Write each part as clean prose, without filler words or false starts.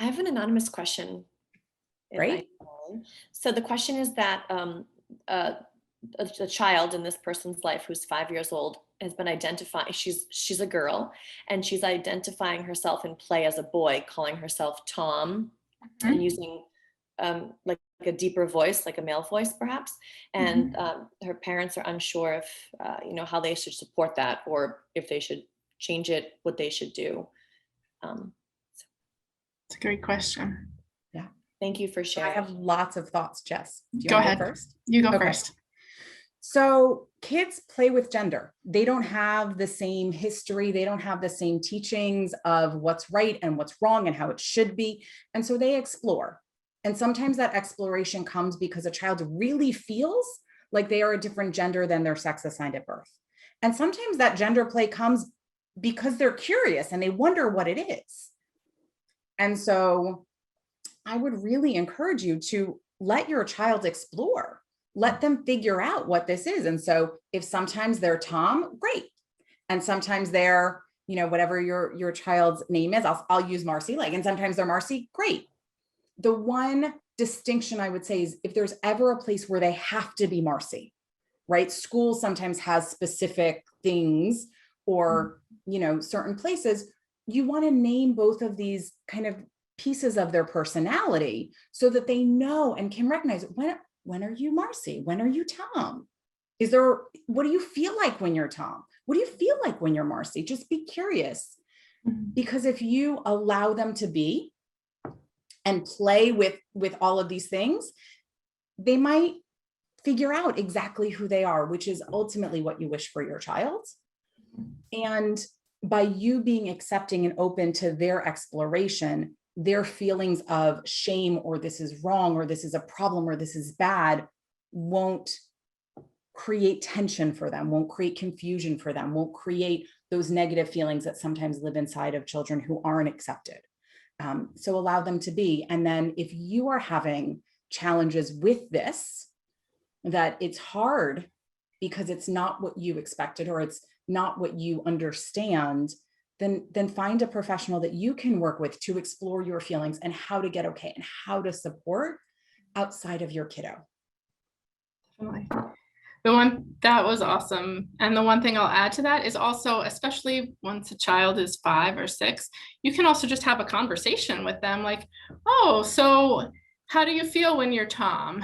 I have an anonymous question. Great. So the question is that uh, a child in this person's life who's 5 years old has been identifying, she's a girl, and she's identifying herself in play as a boy, calling herself Tom, and using like a deeper voice, like a male voice perhaps. And her parents are unsure if, how they should support that, or if they should change it, what they should do. It's a great question. Yeah. Thank you for sharing. I have lots of thoughts, Jess. Do you Go want to ahead. go first? You go Okay. first. So kids play with gender. They don't have the same history. They don't have the same teachings of what's right and what's wrong and how it should be. And so they explore. And sometimes that exploration comes because a child really feels like they are a different gender than their sex assigned at birth. And sometimes that gender play comes because they're curious and they wonder what it is. And so I would really encourage you to let your child explore. Let them figure out what this is. And so if sometimes they're Tom, great. And sometimes they're, whatever your child's name is, I'll use Marcie, and sometimes they're Marcie, great. The one distinction I would say is if there's ever a place where they have to be Marcie, right? School sometimes has specific things or, certain places, you want to name both of these kind of pieces of their personality so that they know and can recognize when are you Marcie? When are you Tom? What do you feel like when you're Tom? What do you feel like when you're Marcie? Just be curious. Because if you allow them to be and play with all of these things, they might figure out exactly who they are, which is ultimately what you wish for your child. And by you being accepting and open to their exploration, their feelings of shame or this is wrong or this is a problem or this is bad won't create tension for them, won't create confusion for them, won't create those negative feelings that sometimes live inside of children who aren't accepted. So allow them to be. And then if you are having challenges with this, that it's hard because it's not what you expected or it's not what you understand, then find a professional that you can work with to explore your feelings and how to get okay and how to support outside of your kiddo. Definitely. That was awesome. And the one thing I'll add to that is also, especially once a child is 5 or 6, you can also just have a conversation with them like, oh, so how do you feel when you're Tom?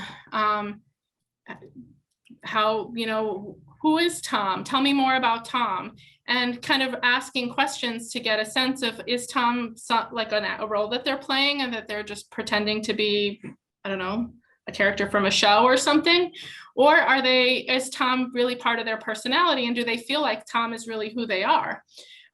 Who is Tom? Tell me more about Tom. And kind of asking questions to get a sense of, is Tom like a role that they're playing and that they're just pretending to be, I don't know, a character from a show or something? Or is Tom really part of their personality? And do they feel like Tom is really who they are?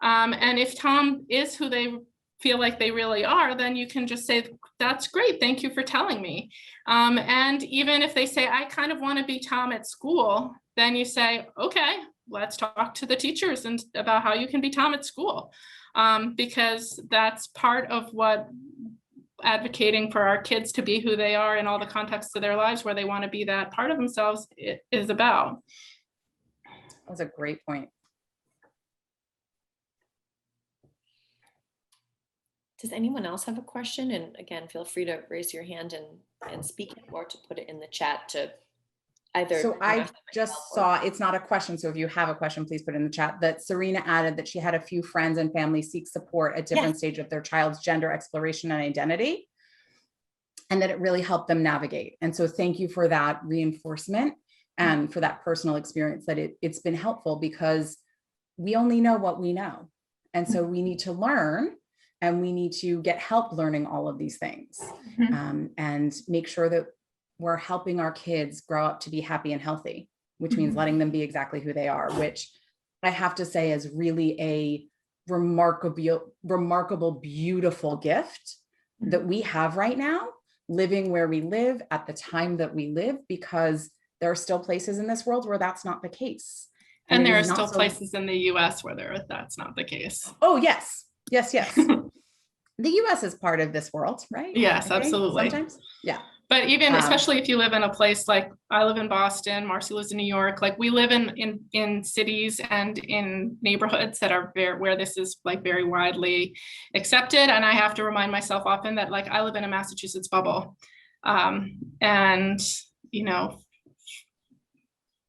And if Tom is who they feel like they really are, then you can just say, that's great. Thank you for telling me. And even if they say, I kind of want to be Tom at school, then you say, okay, let's talk to the teachers and about how you can be Tom at school. Because that's part of what advocating for our kids to be who they are in all the contexts of their lives where they want to be that part of themselves is about. That's a great point. Does anyone else have a question? And again, feel free to raise your hand and speak it, or to put it in the chat to either. So I just saw, it's not a question, so if you have a question, please put it in the chat, that Serena added that she had a few friends and family seek support at different stages of their child's gender exploration and identity, and that it really helped them navigate. And so thank you for that reinforcement and for that personal experience, that it's been helpful, because we only know what we know. And so we need to learn, and we need to get help learning all of these things, and make sure that we're helping our kids grow up to be happy and healthy, which means letting them be exactly who they are, which I have to say is really a remarkable, beautiful gift that we have right now, living where we live at the time that we live, because there are still places in this world where that's not the case. And there are still places in the US where that's not the case. Oh, yes. Yes. The US is part of this world, right? Yes, absolutely. Sometimes. Yeah. But even, Um, especially if you live in a place like I live in Boston, Marcie lives in New York, like we live in cities and in neighborhoods that are where this is like very widely accepted. And I have to remind myself often that like I live in a Massachusetts bubble. And, you know,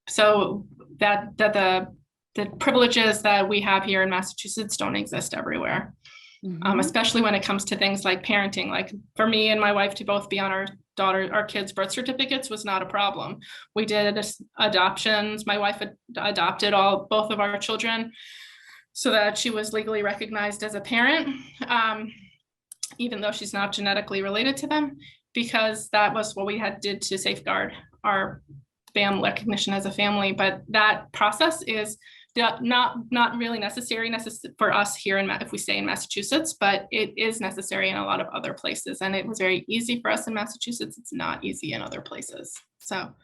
so that the privileges that we have here in Massachusetts don't exist everywhere. Especially when it comes to things like parenting. Like for me and my wife to both be on our kids' birth certificates was not a problem. We did adoptions. My wife adopted both of our children so that she was legally recognized as a parent, even though she's not genetically related to them, because that was what we did to safeguard our family recognition as a family. But that process is not really necessary for us here if we stay in Massachusetts, but it is necessary in a lot of other places. And it was very easy for us in Massachusetts. It's not easy in other places. So